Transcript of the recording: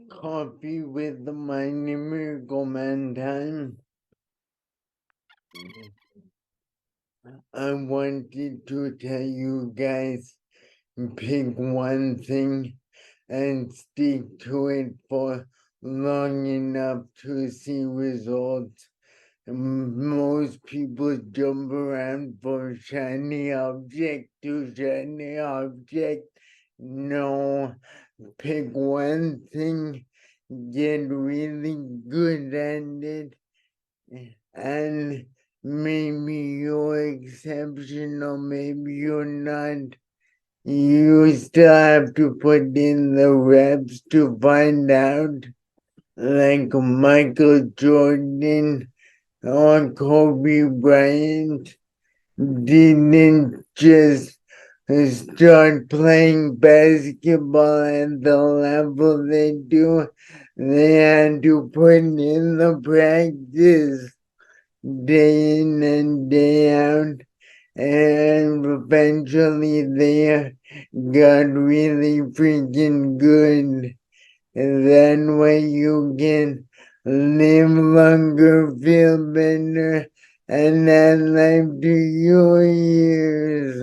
Coffee with my Miracle Man time. I wanted to tell you guys pick one thing and stick to it for long enough to see results. Most people jump around from shiny object to shiny object. No, pick one thing, get really good at it, and maybe you're exceptional, maybe you're not. You still have to put in the reps to find out. Like Michael Jordan or Kobe Bryant didn't just start playing basketball at the level they do. They had to put in the practice day in and day out, and eventually they got really freaking good. And that way you can live longer, feel better, and add life to your years.